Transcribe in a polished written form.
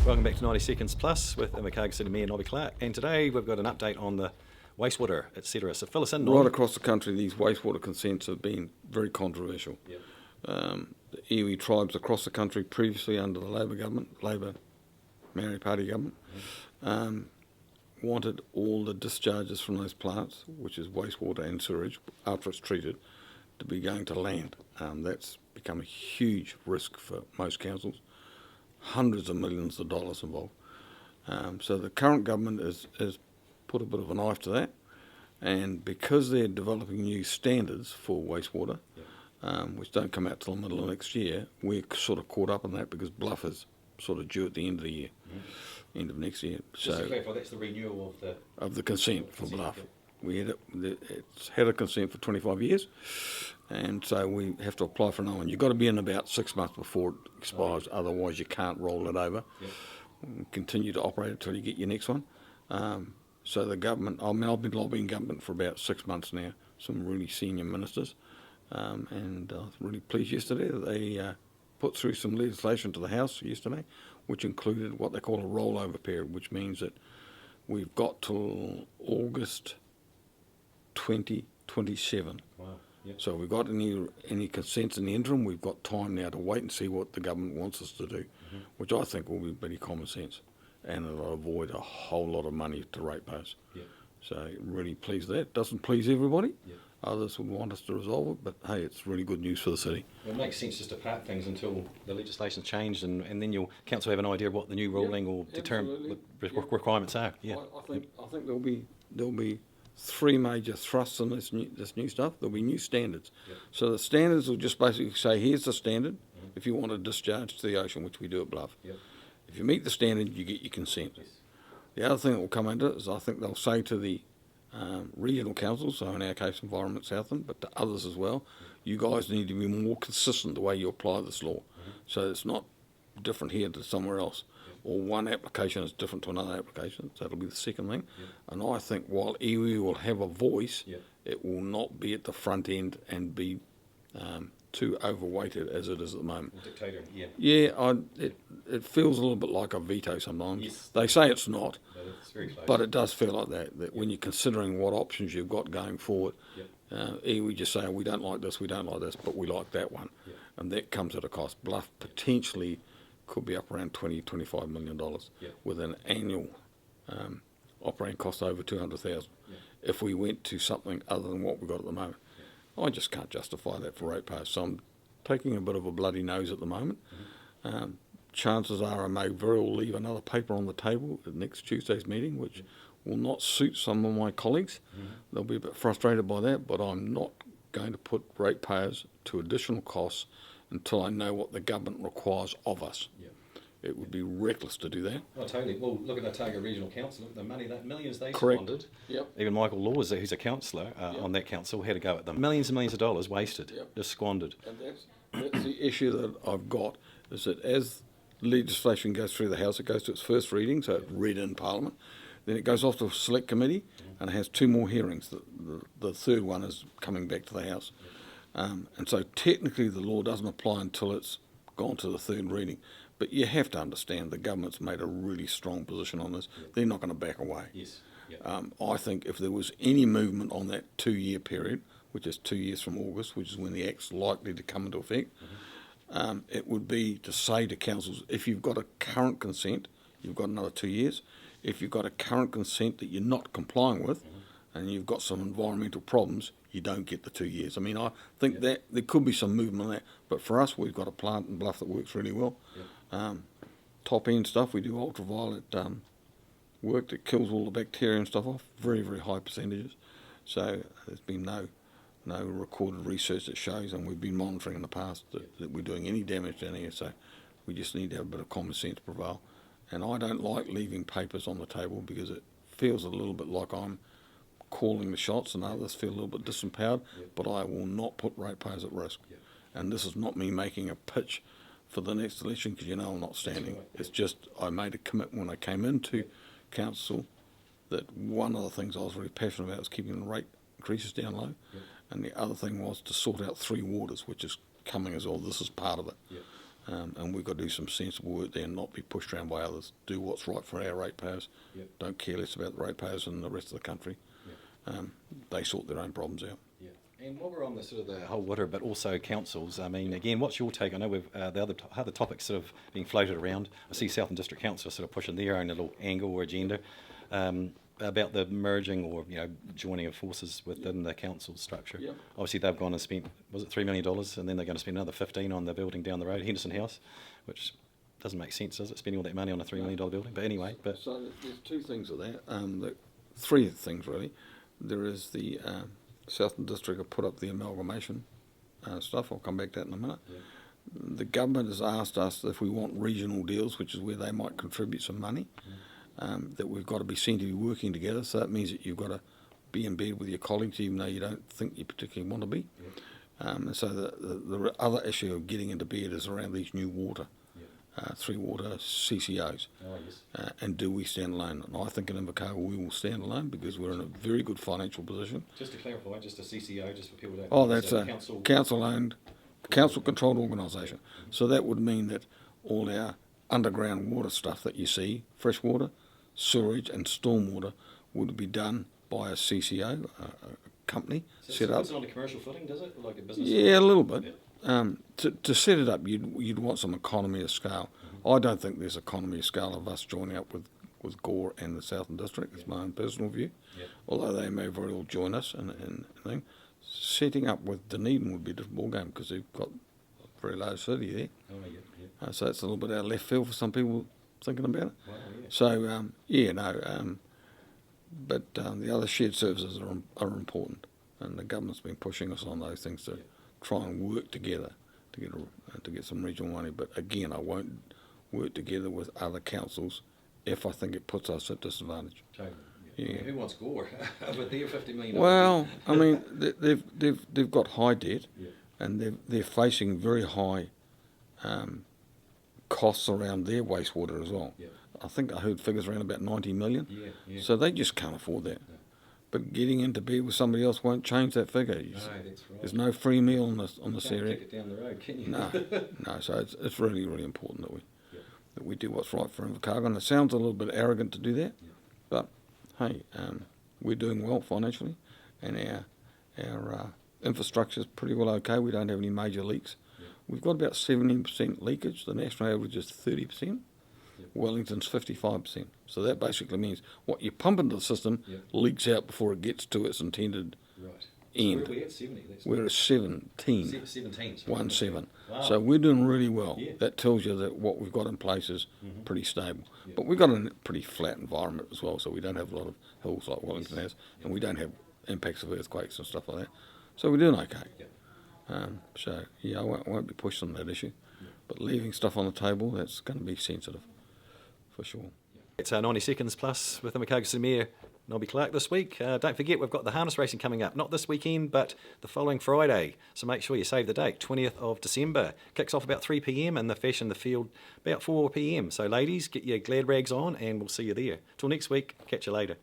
Welcome back to 90 Seconds Plus with Invercargill City Mayor Nobby Clark, and today we've got an update on the wastewater, etc. So fill us in. Right across the country, these wastewater consents have been very controversial. Yep. The iwi tribes across the country, previously under the Labor government, Maori Party government, wanted all the discharges from those plants, which is wastewater and sewage, after it's treated, to be going to land. That's become a huge risk for most councils. Hundreds of millions of dollars involved. So the current government has put a bit of a knife to that, and because they're developing new standards for wastewater, which don't come out till the middle of next year, we're sort of caught up in that because Bluff is sort of due at the end of the year, end of next year. Just to clarify, that's the renewal of the consent for Bluff. It's had a consent for 25 years, and so we have to apply for another one. You've got to be in about 6 months before it expires, otherwise you can't roll it over. Continue to operate until you get your next one. So the government, I've been lobbying government for about 6 months now, some really senior ministers, and I was really pleased yesterday that they put through some legislation to the House yesterday, which included what they call a rollover period, which means that we've got till August 2027. Wow. Yep. So we've got any consents in the interim. We've got time now to wait and see what the government wants us to do, which I think will be pretty common sense, and it'll avoid a whole lot of money to ratepayers. Yep. So really pleased with that. Doesn't please everybody. Yep. Others would want us to resolve it, but hey, it's really good news for the city. Well, it makes sense just to part things until the legislation's changed, and then your council have an idea of what the new ruling or determine requirements are. Yeah. I think there'll be three major thrusts in this new stuff. There'll be new standards. Yep. So the standards will just basically say, here's the standard if you want to discharge to the ocean, which we do at Bluff. Yep. If you meet the standard, you get your consent. Yes. The other thing that will come into it is I think they'll say to the regional councils, so in our case Environment Southland, but to others as well, you guys need to be more consistent the way you apply this law. So it's not different here to somewhere else, or one application is different to another application. So that'll be the second thing. And I think while iwi will have a voice, it will not be at the front end and be too overweighted as it is at the moment. Dictator, It feels a little bit like a veto sometimes. Yes. They say it's not, it's very close. but it does feel like that when you're considering what options you've got going forward. We just say, we don't like this, but we like that one. And that comes at a cost. Bluff potentially could be up around $20-25 million with an annual operating cost over $200,000 if we went to something other than what we've got at the moment. I just can't justify that for ratepayers, so I'm taking a bit of a bloody nose at the moment. Chances are I may very well leave another paper on the table at next Tuesday's meeting, which will not suit some of my colleagues. They'll be a bit frustrated by that, but I'm not going to put ratepayers to additional costs until I know what the government requires of us. It would be reckless to do that. Oh, totally. Well, look at Otago Regional Council. Look at the money, that millions they Correct. squandered. Yep. Even Michael Laws, who's a councillor on that council, had a go at them. Millions and millions of dollars wasted, just squandered. And that's the issue that I've got, is that as legislation goes through the House, it goes to its first reading, so it's read in Parliament. Then it goes off to a select committee and it has two more hearings. The third one is coming back to the House. And so technically the law doesn't apply until it's gone to the third reading. But you have to understand the government's made a really strong position on this. They're not going to back away. Yes. I think if there was any movement on that 2-year period, which is 2 years from August, which is when the Act's likely to come into effect, it would be to say to councils, if you've got a current consent, you've got another 2 years. If you've got a current consent that you're not complying with, and you've got some environmental problems, you don't get the 2 years. I mean, I think that there could be some movement on that, but for us, we've got a plant in Bluff that works really well. Top end stuff, we do ultraviolet work that kills all the bacteria and stuff off, very, very high percentages. So there's been no recorded research that shows, and we've been monitoring in the past that we're doing any damage down here. So we just need to have a bit of common sense prevail. And I don't like leaving papers on the table because it feels a little bit like I'm calling the shots and others feel a little bit disempowered, but I will not put ratepayers at risk. And this is not me making a pitch for the next election, because I'm not standing. It's just I made a commitment when I came into council that one of the things I was really passionate about was keeping the rate increases down low, and the other thing was to sort out 3 waters, which is coming as well. This is part of it. and we've got to do some sensible work there and not be pushed around by others. Do what's right for our ratepayers. Yep. Don't care less about the ratepayers and the rest of the country. Yep. They sort their own problems out. Yeah. And while we're on the sort of the whole water, but also councils, I mean, again, what's your take? I know we've the other topics sort of being floated around. I see Southern District Council sort of pushing their own little angle or agenda about the merging or joining of forces within the council structure. Yep. Obviously, they've gone and spent, was it $3 million, and then they're going to spend another 15 on the building down the road, Henderson House, which doesn't make sense, does it? Spending all that money on a $3 million building. But anyway, so there's two things of that. Three things really. There is the Southern District have put up the amalgamation stuff. I'll come back to that in a minute. Yeah. The government has asked us if we want regional deals, which is where they might contribute some money, that we've got to be seen to be working together. So that means that you've got to be in bed with your colleagues, even though you don't think you particularly want to be. Yeah. And so the other issue of getting into bed is around these new water. 3 water CCOs. Oh, yes. And do we stand alone? And I think in Invercargill we will stand alone because we're in a very good financial position. Just to clarify, just a CCO, just for people who don't Oh, know, that's so a council-owned, council-controlled organisation. So that would mean that all our underground water stuff that you see, fresh water, sewerage and stormwater, would be done by a CCO, a company, So set up. It's on a commercial footing, does it? Like a business? Yeah, a little bit. Yeah. To set it up, you'd want some economy of scale. Mm-hmm. I don't think there's economy of scale of us joining up with Gore and the Southern District. It's my own personal view. Yeah. Although they may very well join us and thing. Setting up with Dunedin would be a different ballgame because they've got a very large city there. Oh, yeah. So it's a little bit out of left field for some people thinking about it. Wow, yeah. So, but the other shared services are important, and the government's been pushing us on those things to try and work together to get some regional money. But again, I won't work together with other councils if I think it puts us at disadvantage. Totally. Yeah. Who wants Gore? But they're $50 million. Well, I mean, they've got high debt, Yeah. and they're facing very high costs around their wastewater as well. Yeah. I think I heard figures around about 90 million. Yeah. So they just can't afford that. No. But getting into bed with somebody else won't change that figure. No, that's right. There's no free meal on this Can't area. kick it down the road, can you? No. So it's really, really important that Yeah. we do what's right for Invercargill. And it sounds a little bit arrogant to do that, Yeah. but hey, we're doing well financially, and our infrastructure is pretty well okay. We don't have any major leaks. Yeah. We've got about 17% leakage. The national average is 30%. Yeah. Wellington's 55%. So that basically means what you pump into the system Yeah. leaks out before it gets to its intended Right. end. So we're at 70. We're at 17. 17. sorry. 17. Wow. So we're doing really well. Yeah. That tells you that what we've got in place is pretty stable. Yeah. But we've got a pretty flat environment as well, so we don't have a lot of hills like Wellington has, and we don't have impacts of earthquakes and stuff like that. So we're doing okay. Yeah. I won't be pushed on that issue. But leaving stuff on the table, that's going to be sensitive, for sure. It's 90 seconds plus with Invercargill City Mayor Nobby Clark this week. Don't forget, we've got the harness racing coming up, not this weekend, but the following Friday. So make sure you save the date, 20th of December. Kicks off about 3 p.m. and the Fashion the Field about 4 p.m. So ladies, get your glad rags on and we'll see you there. Till next week, catch you later.